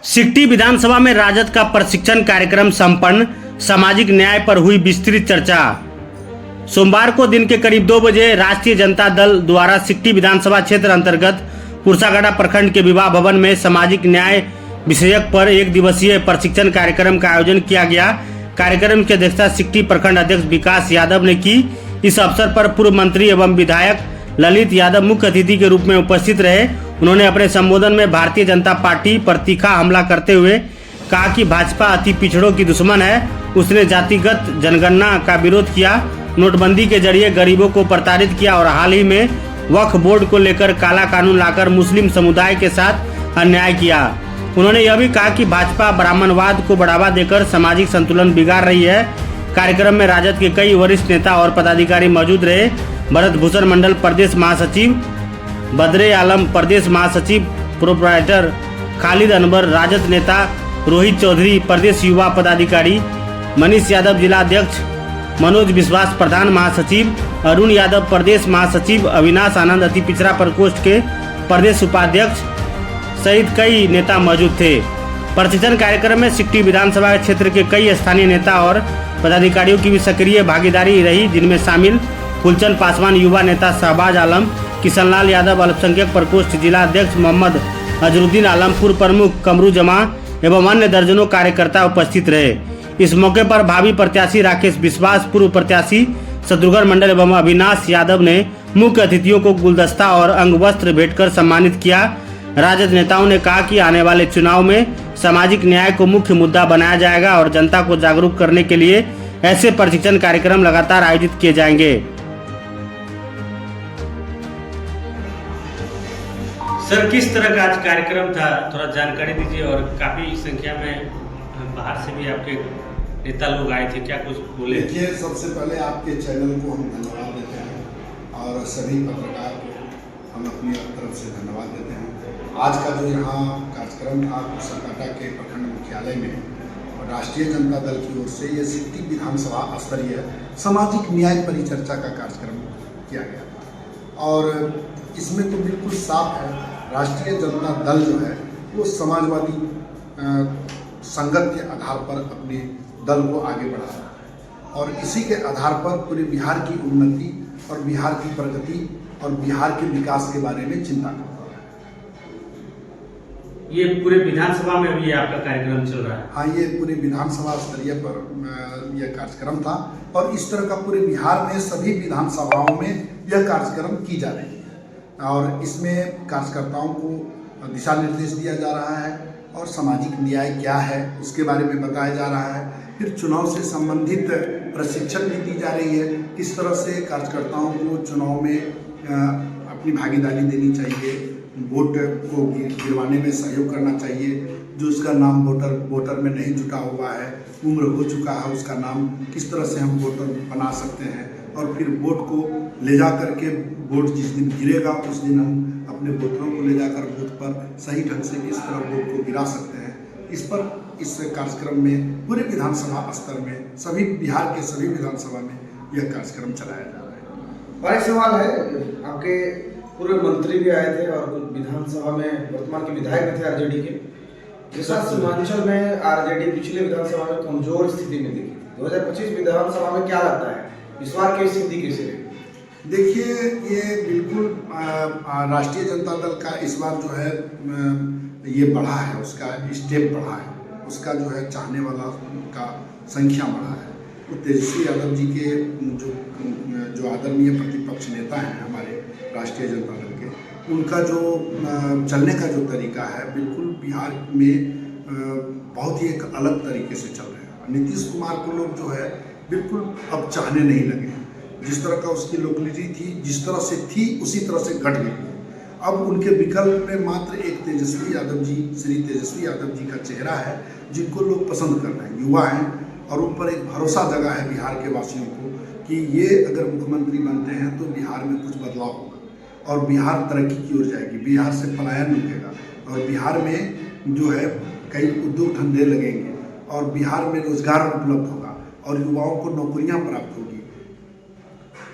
सिकटी विधानसभा में राजद का प्रशिक्षण कार्यक्रम संपन्न। सामाजिक न्याय पर हुई विस्तृत चर्चा। सोमवार को दिन के करीब 2 बजे राष्ट्रीय जनता दल द्वारा सिकटी विधानसभा क्षेत्र अंतर्गत कुर्साकांटा प्रखंड के विवाह भवन में सामाजिक न्याय विषयक पर 1 दिवसीय प्रशिक्षण कार्यक्रम का आयोजन किया गया। कार्यक्रम की अध्यक्षता सिकटी प्रखंड अध्यक्ष विकास यादव ने की। इस अवसर पर पूर्व मंत्री एवं विधायक ललित यादव मुख्य अतिथि के रूप में उपस्थित रहे। उन्होंने अपने संबोधन में भारतीय जनता पार्टी पर तीखा हमला करते हुए कहा कि भाजपा अति पिछड़ों की दुश्मन है। उसने जातिगत जनगणना का विरोध किया, नोटबंदी के जरिए गरीबों को प्रताड़ित किया और हाल ही में वक्फ बोर्ड को लेकर काला कानून लाकर मुस्लिम समुदाय के साथ अन्याय किया। उन्होंने यह भी कहा कि भाजपा ब्राह्मणवाद को बढ़ावा देकर सामाजिक संतुलन बिगाड़ रही है। कार्यक्रम में राजद के कई वरिष्ठ नेता और पदाधिकारी मौजूद रहे। भरत भूषण मंडल प्रदेश महासचिव, बदरे आलम प्रदेश महासचिव, प्रोप्राइटर खालिद अनवर, राजद नेता रोहित चौधरी प्रदेश युवा पदाधिकारी, मनीष यादव जिला अध्यक्ष, मनोज विश्वास प्रधान महासचिव, अरुण यादव प्रदेश महासचिव, अविनाश आनंद अति पिछड़ा प्रकोष्ठ के प्रदेश उपाध्यक्ष सहित कई नेता मौजूद थे। प्रशिक्षण कार्यक्रम में सिकटी विधानसभा क्षेत्र के कई स्थानीय नेता और पदाधिकारियों की भी सक्रिय भागीदारी रही, जिनमें शामिल फुलचंद पासवान युवा नेता शहबाज आलम, किशनलाल यादव अल्पसंख्यक प्रकोष्ठ जिला अध्यक्ष मोहम्मद अजरुद्दीन आलम, पूर्व प्रमुख कमरू जमा एवं अन्य दर्जनों कार्यकर्ता उपस्थित रहे। इस मौके पर भावी प्रत्याशी राकेश विश्वास, पूर्व प्रत्याशी शत्रुघ्न मंडल एवं अविनाश यादव ने मुख्य अतिथियों को गुलदस्ता और अंगवस्त्र भेंटकर सम्मानित किया। राजद नेताओं ने कहा कि आने वाले चुनाव में सामाजिक न्याय को मुख्य मुद्दा बनाया जाएगा और जनता को जागरूक करने के लिए ऐसे प्रशिक्षण कार्यक्रम लगातार आयोजित किए जाएंगे। सर, किस तरह का आज कार्यक्रम था, थोड़ा जानकारी दीजिए। और काफी संख्या में बाहर से भी आपके नेता लोग आए थे, क्या कुछ बोले? देखिए, सबसे पहले आपके चैनल को हम धन्यवाद देते हैं और सभी पत्रकार को हम अपनी तरफ से धन्यवाद देते हैं। आज का जो यहाँ कार्यक्रम था कुर्साकांटा के प्रखंड मुख्यालय में और राष्ट्रीय जनता दल की ओर से ये सिकटी विधानसभा स्तरीय सामाजिक न्याय परिचर्चा का कार्यक्रम किया गया था। और इसमें तो बिल्कुल साफ है, राष्ट्रीय जनता दल जो है वो समाजवादी संगत के आधार पर अपने दल को आगे बढ़ा रहा है और इसी के आधार पर पूरे बिहार की उन्नति और बिहार की प्रगति और बिहार के विकास के बारे में चिंता करता है। ये पूरे विधानसभा में भी आपका कार्यक्रम चल रहा है? हाँ, ये पूरे विधानसभा स्तरीय पर यह कार्यक्रम था और इस तरह का पूरे बिहार में सभी विधानसभाओं में यह कार्यक्रम की जा रही है और इसमें कार्यकर्ताओं को दिशा निर्देश दिया जा रहा है और सामाजिक न्याय क्या है उसके बारे में बताया जा रहा है। फिर चुनाव से संबंधित प्रशिक्षण भी दी जा रही है, किस तरह से कार्यकर्ताओं को चुनाव में अपनी भागीदारी देनी चाहिए, वोट को गिरवाने में सहयोग करना चाहिए, जो उसका नाम वोटर में नहीं जुटा हुआ है, उम्र हो चुका है, उसका नाम किस तरह से हम वोटर बना सकते हैं और फिर वोट को ले जा करके वोट जिस दिन गिरेगा उस दिन हम अपने वोटरों को ले जाकर बूथ पर सही ढंग से किस तरह वोट को गिरा सकते हैं। इस कार्यक्रम में पूरे विधानसभा स्तर में सभी बिहार के सभी विधानसभा में यह कार्यक्रम चलाया जा रहा है। और एक सवाल है, आपके पूर्व मंत्री भी आए थे और कुछ विधानसभा में वर्तमान के विधायक भी थे आरजेडी के। जैसा सीमांचल में आरजेडी पिछले विधानसभा में कमजोर स्थिति में दिखी, 2025 विधानसभा में क्या लगता है इस बार की स्थिति कैसे रहेगी? देखिए, ये बिल्कुल राष्ट्रीय जनता दल का इस बार जो है ये बढ़ा है, उसका स्टेप बढ़ा है, उसका जो है चाहने वाला का संख्या बढ़ा है। तो तेजस्वी यादव जी के जो आदरणीय प्रतिपक्ष नेता हैं हमारे राष्ट्रीय जनता दल के, उनका जो चलने का जो तरीका है बिल्कुल बिहार में बहुत ही एक अलग तरीके से चल रहा है। नीतीश कुमार को लोग जो है बिल्कुल अब चाहने नहीं लगे हैं। जिस तरह का उसकी लोकलिटी थी, जिस तरह से थी उसी तरह से घट गई। अब उनके विकल्प में मात्र एक तेजस्वी यादव जी, श्री तेजस्वी यादव जी का चेहरा है जिनको लोग पसंद कर रहे हैं, युवा हैं और उन पर एक भरोसा जगा है बिहार के वासियों को कि ये अगर मुख्यमंत्री बनते हैं तो बिहार में कुछ बदलाव होगा और बिहार तरक्की की ओर जाएगी, बिहार से पलायन रुकेगा और बिहार में जो है कई उद्योग धंधे लगेंगे और बिहार में रोजगार उपलब्ध होगा और युवाओं को नौकरियां प्राप्त होगी।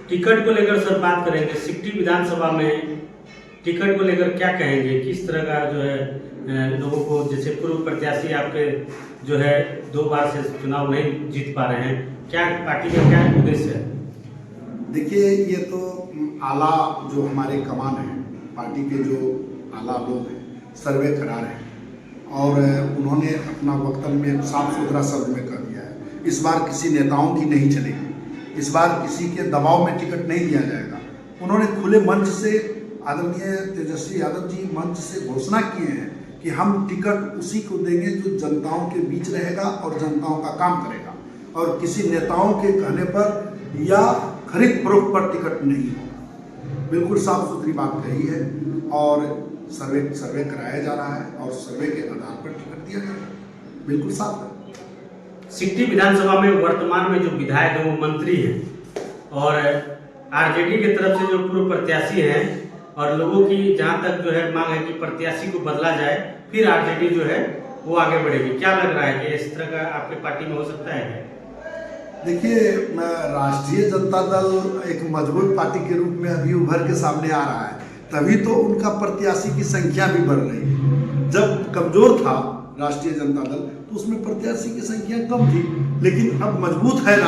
टिकट को लेकर सर बात करेंगे, सिकटी विधानसभा में टिकट को लेकर क्या कहेंगे, किस तरह का जो है लोगों को, जैसे पूर्व प्रत्याशी आपके जो है 2 बार से चुनाव नहीं जीत पा रहे हैं, क्या पार्टी का क्या उद्देश्य है? देखिए, ये तो आला जो हमारे कमान है, पार्टी के जो आला लोग हैं, सर्वे करा रहे हैं और उन्होंने अपना वक्तव्य में साफ सुथरा शब्द में कह दिया है, इस बार किसी नेताओं की नहीं चलेगी, इस बार किसी के दबाव में टिकट नहीं दिया जाएगा। उन्होंने खुले मंच से, आदरणीय तेजस्वी यादव जी मंच से घोषणा किए हैं कि हम टिकट उसी को देंगे जो जनताओं के बीच रहेगा और जनताओं का काम करेगा, और किसी नेताओं के कहने पर या खरीद फरोख्त पर टिकट नहीं होगा। बिल्कुल साफ सुथरी बात कही है और सर्वे कराया जा रहा है और सर्वे के आधार पर टिकट दिया जाएगा, बिल्कुल साफ है। सिकटी विधानसभा में वर्तमान में जो विधायक हैं वो मंत्री हैं और आरजेडी की तरफ से जो पूर्व प्रत्याशी हैं, और लोगों की जहां तक जो है मांग है कि प्रत्याशी को बदला जाए, फिर आरजेडी जो है वो आगे बढ़ेगी। क्या लग रहा है कि इस तरह का आपके पार्टी में हो सकता है? देखिए, राष्ट्रीय जनता दल एक मजबूत पार्टी के रूप में अभी उभर के सामने आ रहा है, तभी तो उनका प्रत्याशी की संख्या भी बढ़ रही है। जब कमजोर था राष्ट्रीय जनता दल तो उसमें प्रत्याशी की संख्या कम थी, लेकिन अब मजबूत है।